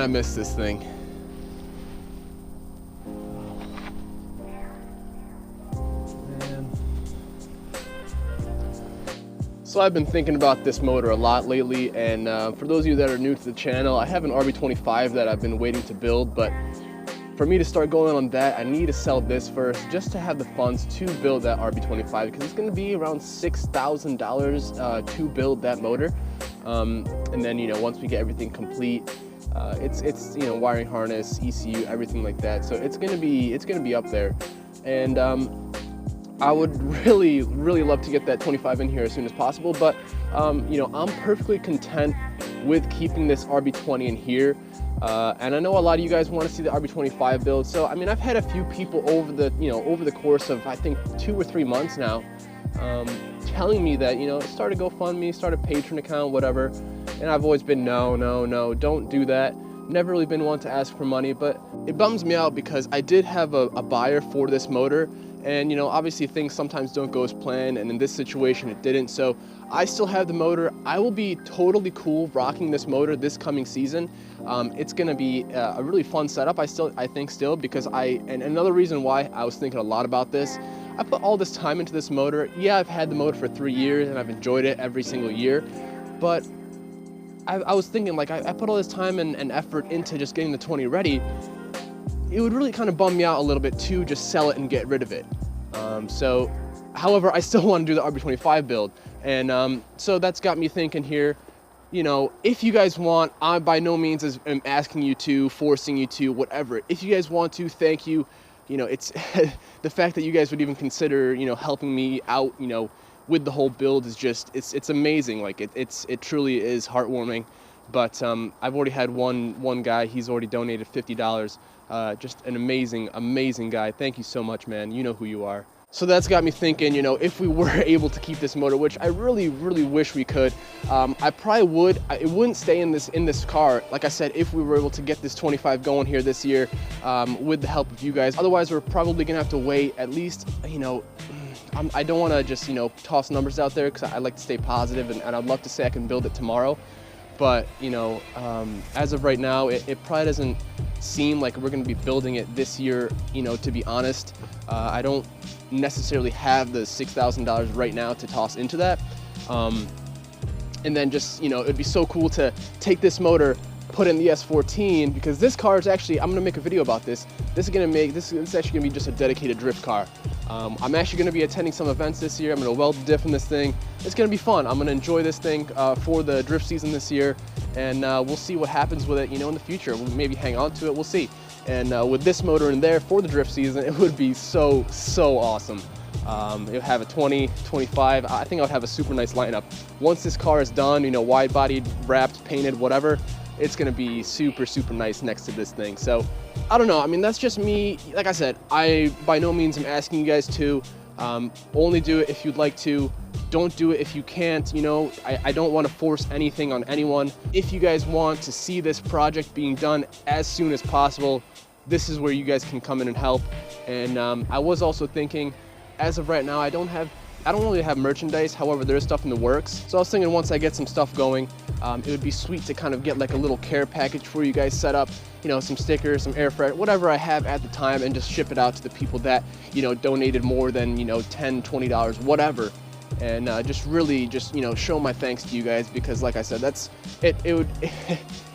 I miss this thing. Man. So I've been thinking about this motor a lot lately, and for those of you that are new to the channel, I have an RB25 that I've been waiting to build, but for me to start going on that, I need to sell this first just to have the funds to build that RB25, because it's going to be around $6,000 to build that motor. And then, you know, once we get everything complete, it's you know, wiring harness, ECU, everything like that. So it's gonna be up there, and I would really love to get that 25 in here as soon as possible. But you know, I'm perfectly content with keeping this RB20 in here. And I know a lot of you guys want to see the RB25 build. So I mean, I've had a few people over the course of, I think, 2 or 3 months now, telling me that, you know, start a GoFundMe, start a Patreon account, whatever. And I've always been no, don't do that. Never really been one to ask for money, but it bums me out because I did have a buyer for this motor, and you know, obviously things sometimes don't go as planned, and in this situation it didn't. So I still have the motor. I will be totally cool rocking this motor this coming season. It's gonna be a really fun setup, I think because and another reason why I was thinking a lot about this, I put all this time into this motor. Yeah, I've had the motor for 3 years and I've enjoyed it every single year, but I was thinking, like, I put all this time and effort into just getting the 20 ready. It would really kind of bum me out a little bit to just sell it and get rid of it. So, however, I still want to do the RB25 build, and so that's got me thinking here. You know, if you guys want, I by no means am asking you to, forcing you to, whatever. If you guys want to, thank you. You know, it's the fact that you guys would even consider, you know, helping me out, you know, with the whole build is just, it's amazing. Like it truly is heartwarming. But I've already had one guy, he's already donated $50. Just an amazing guy. Thank you so much, man. You know who you are. So that's got me thinking, you know, if we were able to keep this motor, which I really wish we could, I probably would. It wouldn't stay in this car, like I said, if we were able to get this 25 going here this year, with the help of you guys. Otherwise, we're probably gonna have to wait at least, you know, I don't want to just, you know, toss numbers out there, because I like to stay positive, and I'd love to say I can build it tomorrow. But, you know, as of right now, it probably doesn't seem like we're going to be building it this year, you know, to be honest. I don't necessarily have the $6,000 right now to toss into that. And then just, you know, it'd be so cool to take this motor, put in the S14, because this car is actually, I'm gonna make a video about this. This is actually gonna be just a dedicated drift car. I'm actually gonna be attending some events this year. I'm gonna weld the diff in this thing. It's gonna be fun. I'm gonna enjoy this thing for the drift season this year, and we'll see what happens with it, you know, in the future. We'll maybe hang on to it, we'll see. And with this motor in there for the drift season, it would be so awesome. It'll have a 20, 25, I think I would have a super nice lineup. Once this car is done, you know, wide bodied, wrapped, painted, whatever, it's gonna be super nice next to this thing. So I don't know, I mean, that's just me. Like I said, I by no means am asking you guys to. Only do it if you'd like to. Don't do it if you can't. You know, I don't want to force anything on anyone. If you guys want to see this project being done as soon as possible, this is where you guys can come in and help. And I was also thinking, as of right now, I don't really have merchandise. However, there's stuff in the works. So I was thinking, once I get some stuff going, it would be sweet to kind of get like a little care package for you guys set up, you know, some stickers, some air freshener, whatever I have at the time, and just ship it out to the people that, you know, donated more than, you know, $10, $20, whatever. And just really, you know, show my thanks to you guys, because like I said, it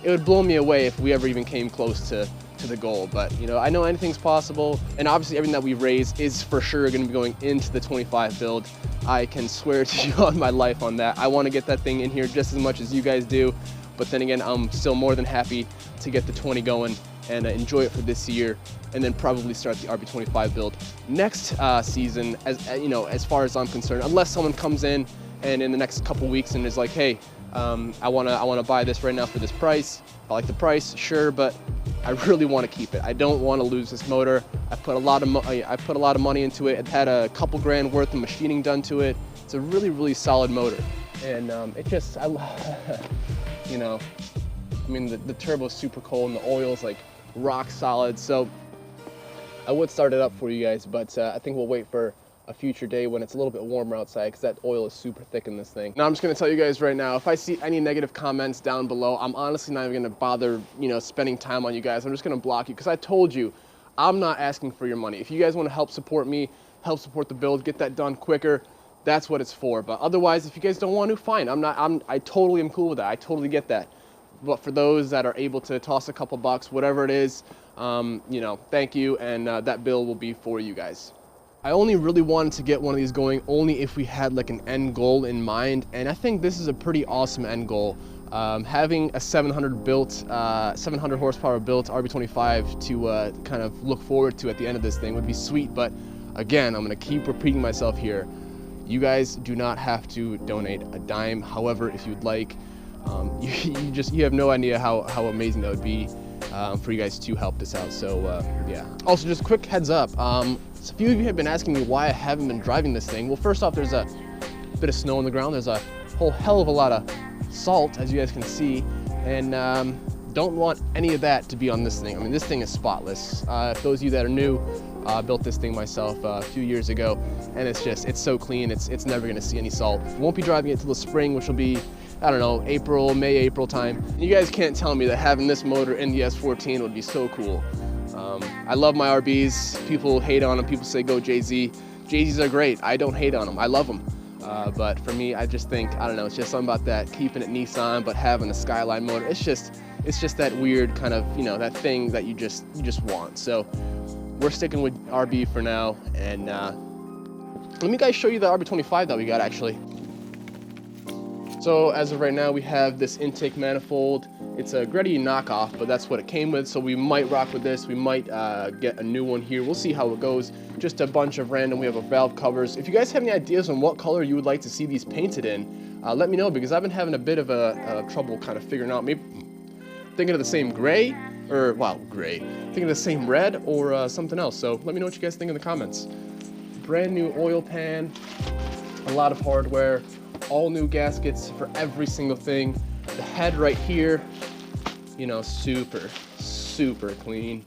would blow me away if we ever even came close to the goal. But you know, I know anything's possible, and obviously everything that we raise is for sure going to be going into the 25 build. I can swear to you on my life on that. I want to get that thing in here just as much as you guys do, but then again, I'm still more than happy to get the 20 going and enjoy it for this year, and then probably start the RB25 build next season, as you know, as far as I'm concerned, unless someone comes in and in the next couple weeks and is like, hey, I wanna buy this right now for this price. I like the price, sure, but I really want to keep it. I don't want to lose this motor. I put a lot of money into it. It had a couple grand worth of machining done to it. It's a really solid motor, and it just, you know, I mean, the turbo's super cold and the oil's like rock solid. So I would start it up for you guys, but I think we'll wait for a future day when it's a little bit warmer outside, because that oil is super thick in this thing. Now I'm just gonna tell you guys right now, if I see any negative comments down below, I'm honestly not even gonna bother, you know, spending time on you guys. I'm just gonna block you, because I told you, I'm not asking for your money. If you guys wanna help support me, help support the build, get that done quicker, that's what it's for. But otherwise, if you guys don't want to, fine. I totally am cool with that. I totally get that. But for those that are able to toss a couple bucks, whatever it is, you know, thank you, and that build will be for you guys. I only really wanted to get one of these going only if we had like an end goal in mind, and I think this is a pretty awesome end goal. Having a 700 horsepower built RB25 to kind of look forward to at the end of this thing would be sweet. But again, I'm gonna keep repeating myself here. You guys do not have to donate a dime. However, if you'd like, you have no idea how amazing that would be for you guys to help this out. So yeah. Also, just a quick heads up. So a few of you have been asking me why I haven't been driving this thing. Well, first off, there's a bit of snow on the ground. There's a whole hell of a lot of salt, as you guys can see, and don't want any of that to be on this thing. I mean, this thing is spotless. For those of you that are new, I built this thing myself a few years ago, and it's so clean, it's never gonna see any salt. Won't be driving it till the spring, which will be, I don't know, May, April time. You guys can't tell me that having this motor in the S14 would be so cool. I love my RBs. People hate on them. People say go JZ. JZs are great. I don't hate on them. I love them. But for me, I just think, I don't know, it's just something about that, keeping it Nissan, but having a Skyline motor. It's just that weird kind of, you know, that thing that you just want. So we're sticking with RB for now. And let me guys show you the RB25 that we got actually. So as of right now, we have this intake manifold. It's a Gretty knockoff, but that's what it came with. So we might rock with this. We might get a new one here. We'll see how it goes. Just a bunch of random. We have a valve covers. If you guys have any ideas on what color you would like to see these painted in, let me know, because I've been having a bit of a trouble kind of figuring out. Maybe thinking of the same gray, or wow, gray. Thinking of the same red or something else. So let me know what you guys think in the comments. Brand new oil pan, a lot of hardware. All new gaskets for every single thing. The head right here, you know, super clean.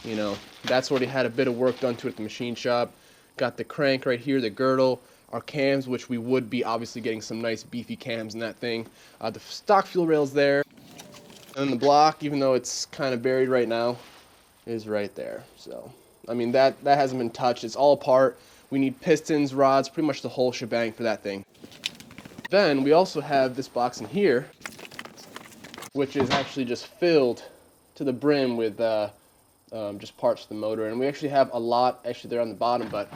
You know, that's already had a bit of work done to it at the machine shop. Got the crank right here, the girdle, our cams, which we would be obviously getting some nice beefy cams in that thing. The stock fuel rails there. And then the block, even though it's kind of buried right now, is right there. So, I mean, that hasn't been touched. It's all apart. We need pistons, rods, pretty much the whole shebang for that thing. Then we also have this box in here, which is actually just filled to the brim with just parts of the motor. And we actually have a lot actually there on the bottom, but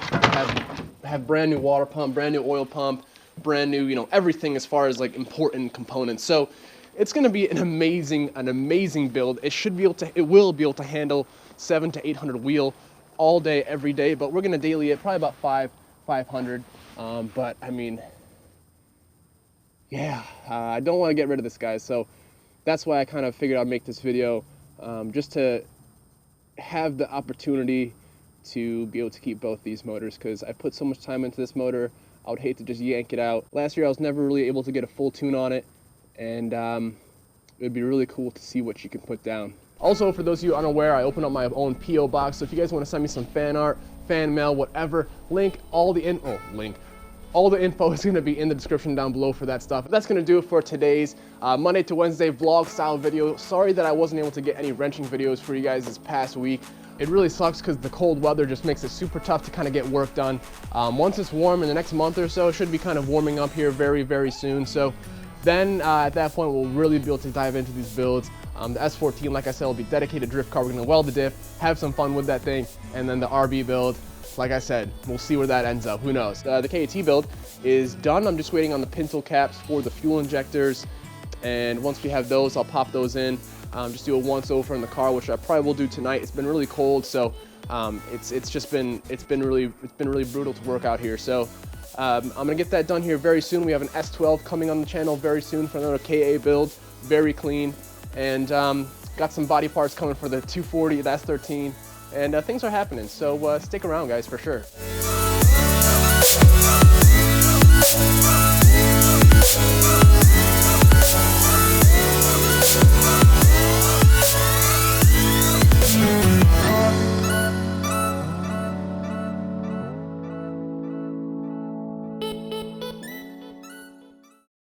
have brand new water pump, brand new oil pump, brand new, you know, everything as far as like important components. So it's going to be an amazing build. It will be able to handle 700 to 800 wheel all day, every day. But we're going to daily it probably about 500. But I mean, yeah, I don't want to get rid of this, guys. So that's why I kind of figured I'd make this video, just to have the opportunity to be able to keep both these motors, because I put so much time into this motor. I would hate to just yank it out. Last year I was never really able to get a full tune on it, and it would be really cool to see what you can put down. Also, for those of you unaware, I opened up my own P.O. box, so if you guys want to send me some fan art, fan mail, whatever, all the info is going to be in the description down below for that stuff. That's going to do it for today's Monday to Wednesday vlog style video. Sorry that I wasn't able to get any wrenching videos for you guys this past week. It really sucks because the cold weather just makes it super tough to kind of get work done. Once it's warm in the next month or so, it should be kind of warming up here very soon. So then at that point, we'll really be able to dive into these builds. The S14, like I said, will be dedicated drift car. We're going to weld the diff, have some fun with that thing, and then the RB build, like I said, we'll see where that ends up. Who knows? The KAT build is done. I'm just waiting on the pintle caps for the fuel injectors, and once we have those, I'll pop those in. Just do a once over in the car, which I probably will do tonight. It's been really cold, so it's been really brutal to work out here. So I'm gonna get that done here very soon. We have an S12 coming on the channel very soon for another KA build, very clean, and got some body parts coming for the 240, the S13, and things are happening. So stick around, guys, for sure.